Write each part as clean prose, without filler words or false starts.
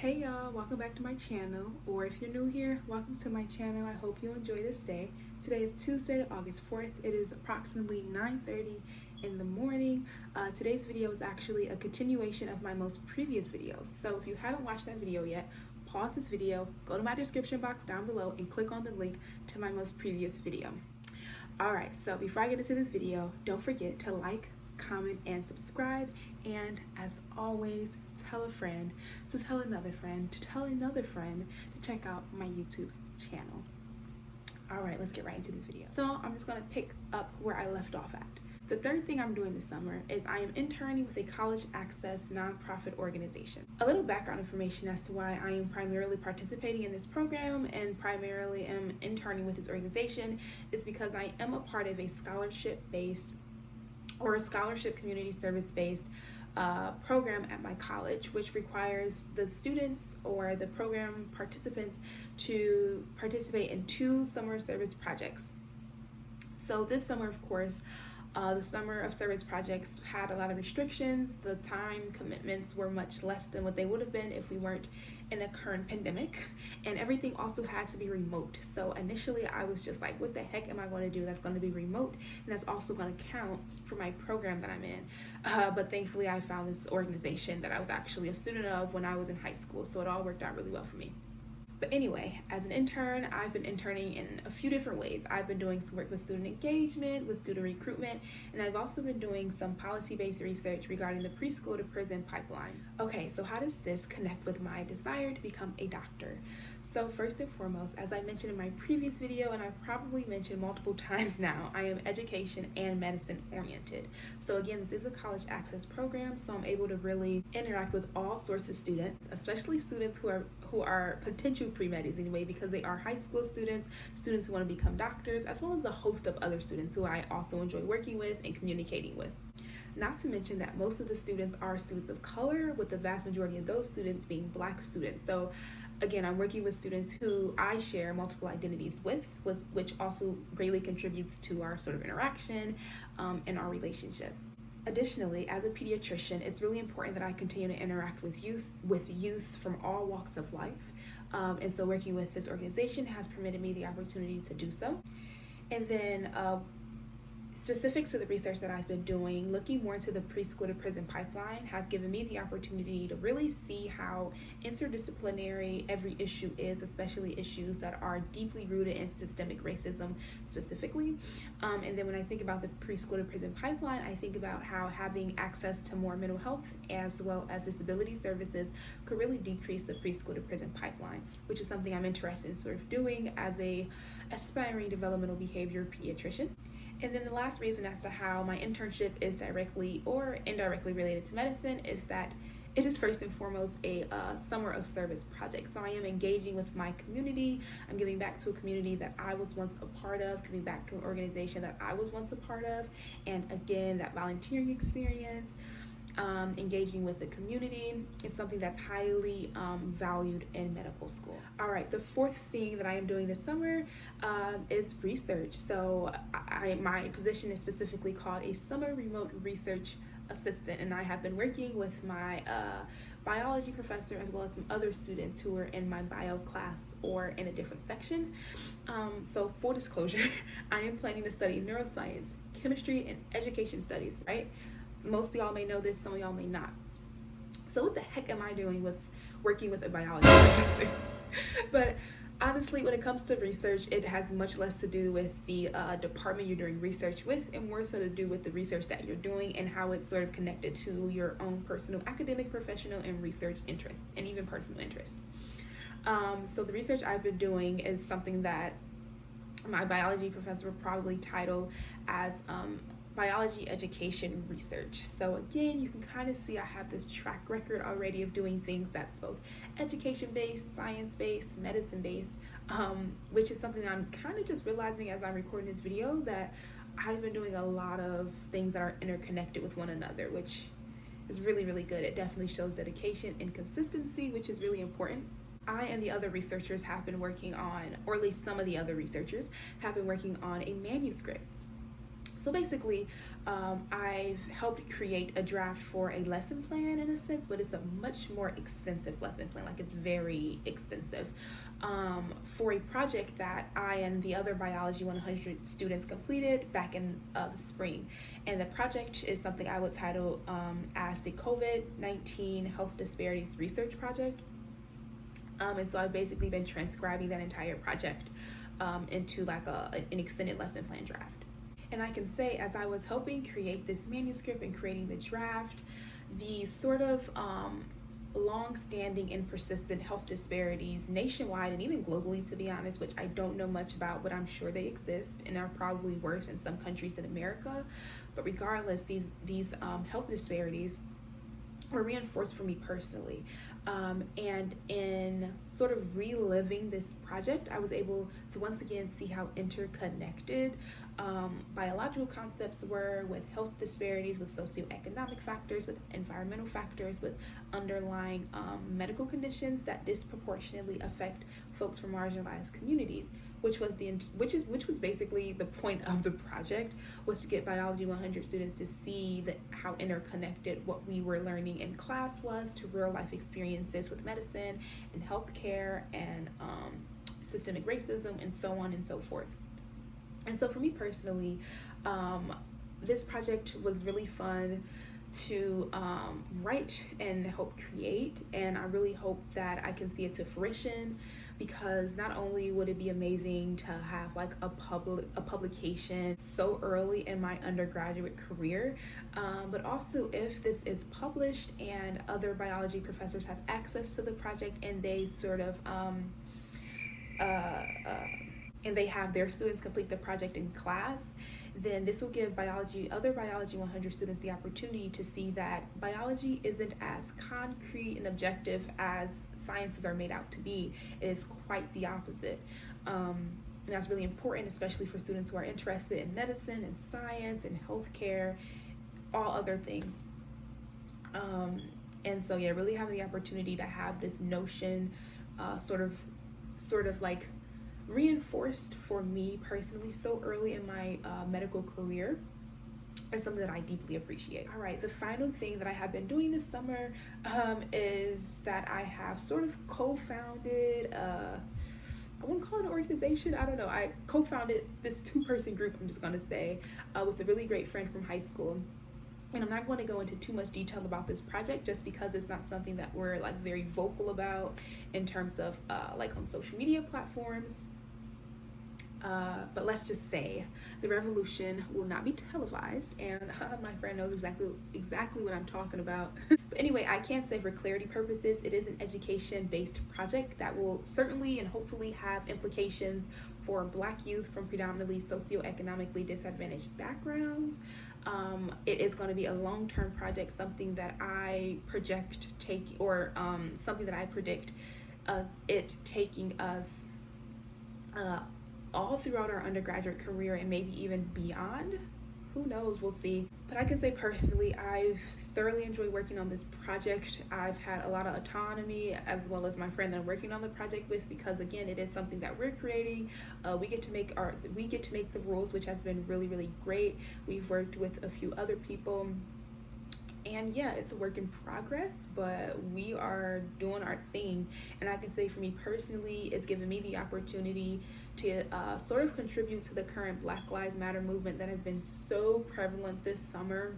Hey y'all, welcome back to my channel, or if you're new here, welcome to my channel. I hope you enjoy this day. Today is Tuesday, August 4th. It is approximately 9:30 in the morning. Today's video is actually a continuation of my most previous videos. So if you haven't watched that video yet, pause this video, go to my description box down below and click on the link to my most previous video. Alright, so before I get into this video, don't forget to like, comment, and subscribe, and as always, tell a friend to tell another friend to tell another friend to check out my YouTube channel. All right, let's get right into this video. So I'm just gonna pick up where I left off at. The third thing I'm doing this summer is I am interning with a college access nonprofit organization. A little background information as to why I am primarily participating in this program and primarily am interning with this organization is because I am a part of a scholarship-based or a scholarship community service-based program at my college, which requires the students or the program participants to participate in 2 summer service projects. So this summer, of course, the summer of service projects had a lot of restrictions. The time commitments were much less than what they would have been if we weren't in a current pandemic, and everything also had to be remote. So initially I was just like, what the heck am I going to do that's going to be remote and that's also going to count for my program that I'm in? But thankfully I found this organization that I was actually a student of when I was in high school, so it all worked out really well for me. But anyway, as an intern, I've been interning in a few different ways. I've been doing some work with student engagement, with student recruitment, and I've also been doing some policy-based research regarding the preschool to prison pipeline. Okay, so how does this connect with my desire to become a doctor? So first and foremost, as I mentioned in my previous video, and I've probably mentioned multiple times now, I am education and medicine oriented. So again, this is a college access program, so I'm able to really interact with all sorts of students, especially students who are potential pre-medis anyway, because they are high school students, students who want to become doctors, as well as the host of other students who I also enjoy working with and communicating with. Not to mention that most of the students are students of color, with the vast majority of those students being Black students. So again, I'm working with students who I share multiple identities with which also greatly contributes to our sort of interaction and our relationship. Additionally, as a pediatrician, it's really important that I continue to interact with youth from all walks of life. And so working with this organization has permitted me the opportunity to do so. And then specific to the research that I've been doing, looking more into the preschool to prison pipeline has given me the opportunity to really see how interdisciplinary every issue is, especially issues that are deeply rooted in systemic racism specifically. And then when I think about the preschool to prison pipeline, I think about how having access to more mental health as well as disability services could really decrease the preschool to prison pipeline, which is something I'm interested in sort of doing as a aspiring developmental behavior pediatrician. And then the last reason as to how my internship is directly or indirectly related to medicine is that it is first and foremost a summer of service project. So I am engaging with my community. I'm giving back to a community that I was once a part of, giving back to an organization that I was once a part of, and again, that volunteering experience, engaging with the community is something that's highly valued in medical school. All right, the fourth thing that I am doing this summer is research. So my position is specifically called a summer remote research assistant, and I have been working with my biology professor as well as some other students who are in my bio class or in a different section. So full disclosure, I am planning to study neuroscience, chemistry, and education studies, right? Most of y'all may know this, some of y'all may not. So what the heck am I doing with working with a biology professor? But honestly, when it comes to research, it has much less to do with the department you're doing research with and more so to do with the research that you're doing and how it's sort of connected to your own personal, academic, professional, and research interests, and even personal interests. So the research I've been doing is something that my biology professor would probably title as biology education research. So again, you can kind of see I have this track record already of doing things that's both education-based, science-based, medicine-based, which is something I'm kind of just realizing as I'm recording this video, that I've been doing a lot of things that are interconnected with one another, which is really, really good. It definitely shows dedication and consistency, which is really important. I and the other researchers have been working on, or at least some of the other researchers have been working on a manuscript. So basically, I've helped create a draft for a lesson plan in a sense, but it's a much more extensive lesson plan. Like, it's very extensive, for a project that I and the other Biology 100 students completed back in the spring. And the project is something I would title as the COVID-19 Health Disparities Research Project. And so I've basically been transcribing that entire project into like an extended lesson plan draft. And I can say, as I was helping create this manuscript and creating the draft, the sort of long-standing and persistent health disparities nationwide and even globally, to be honest, which I don't know much about, but I'm sure they exist and are probably worse in some countries than America. But regardless, these health disparities were reinforced for me personally. And in sort of reliving this project, I was able to once again see how interconnected biological concepts were with health disparities, with socioeconomic factors, with environmental factors, with underlying medical conditions that disproportionately affect folks from marginalized communities, which was basically the point of the project, was to get Biology 100 students to see how interconnected what we were learning in class was to real life experiences with medicine and healthcare and systemic racism and so on and so forth. And so for me personally, this project was really fun to write and help create, and I really hope that I can see it to fruition, because not only would it be amazing to have like a publication so early in my undergraduate career, but also if this is published and other biology professors have access to the project and they sort of and they have their students complete the project in class, then this will give other Biology 100 students the opportunity to see that biology isn't as concrete and objective as sciences are made out to be. It is quite the opposite. And that's really important, especially for students who are interested in medicine and science and healthcare, all other things. And so yeah, really having the opportunity to have this notion sort of like reinforced for me personally so early in my medical career is something that I deeply appreciate. All right, the final thing that I have been doing this summer is that I have sort of co-founded, I wouldn't call it an organization, I don't know, I co-founded this 2-person group, I'm just gonna say, with a really great friend from high school. And I'm not going to go into too much detail about this project just because it's not something that we're like very vocal about in terms of like on social media platforms. But let's just say the revolution will not be televised, and my friend knows exactly what I'm talking about. But anyway, I can say for clarity purposes, it is an education-based project that will certainly and hopefully have implications for Black youth from predominantly socioeconomically disadvantaged backgrounds. It is going to be a long-term project, something that I predict it taking us all throughout our undergraduate career and maybe even beyond. Who knows, we'll see. But I can say personally, I've thoroughly enjoyed working on this project. I've had a lot of autonomy, as well as my friend that I'm working on the project with, because again, it is something that we're creating. We get to make the rules, which has been really, really great. We've worked with a few other people, and yeah, it's a work in progress, but we are doing our thing. And I can say for me personally, it's given me the opportunity to sort of contribute to the current Black Lives Matter movement that has been so prevalent this summer,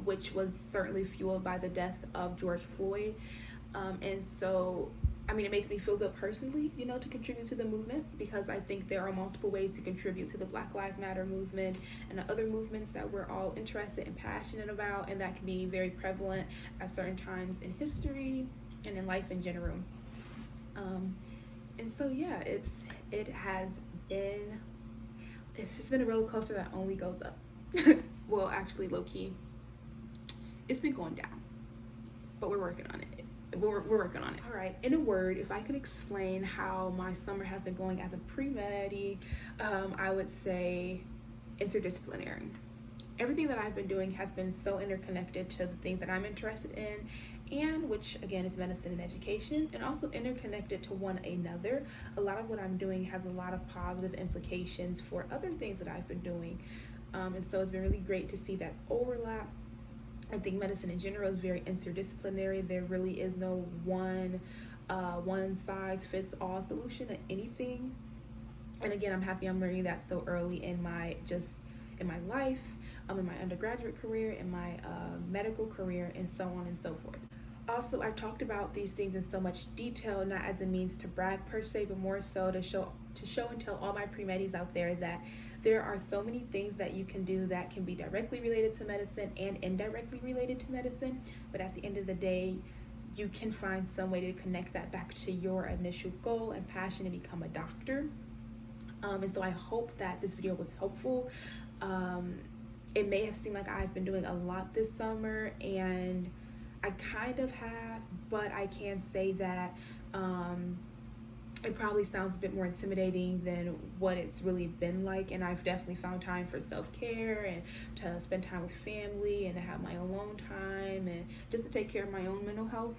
which was certainly fueled by the death of George Floyd. And so, I mean, it makes me feel good personally, to contribute to the movement, because I think there are multiple ways to contribute to the Black Lives Matter movement and the other movements that we're all interested and passionate about, and that can be very prevalent at certain times in history and in life in general. And so yeah, it's been a roller coaster that only goes up. Well, actually, low-key, it's been going down, but we're working on it. We're working on it. All right, in a word, if I could explain how my summer has been going as a pre-med, I would say interdisciplinary. Everything that I've been doing has been so interconnected to the things that I'm interested in, and which again is medicine and education, and also interconnected to one another. A lot of what I'm doing has a lot of positive implications for other things that I've been doing. And so it's been really great to see that overlap. I think medicine in general is very interdisciplinary. There really is no one size fits all solution to anything. And again, I'm happy I'm learning that so early in my life, in my undergraduate career, in my medical career, and so on and so forth. Also, I talked about these things in so much detail, not as a means to brag per se, but more so to show and tell all my pre-medis out there that there are so many things that you can do that can be directly related to medicine and indirectly related to medicine. But at the end of the day, you can find some way to connect that back to your initial goal and passion to become a doctor. And so I hope that this video was helpful. It may have seemed like I've been doing a lot this summer, and I kind of have, but I can say that it probably sounds a bit more intimidating than what it's really been like, and I've definitely found time for self-care and to spend time with family and to have my alone time and just to take care of my own mental health.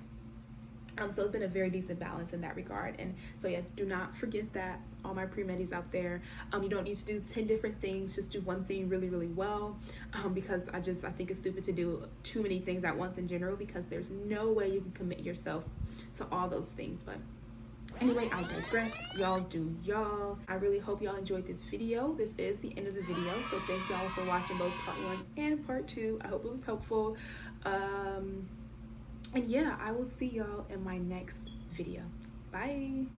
So it's been a very decent balance in that regard. And so yeah, do not forget that, all my pre-medis out there. You don't need to do 10 different things, just do one thing really, really well. Because I think it's stupid to do too many things at once in general, because there's no way you can commit yourself to all those things. But anyway, I digress. Y'all do y'all. I really hope y'all enjoyed this video. This is the end of the video. So thank y'all for watching both part 1 and part 2. I hope it was helpful. And yeah, I will see y'all in my next video. Bye.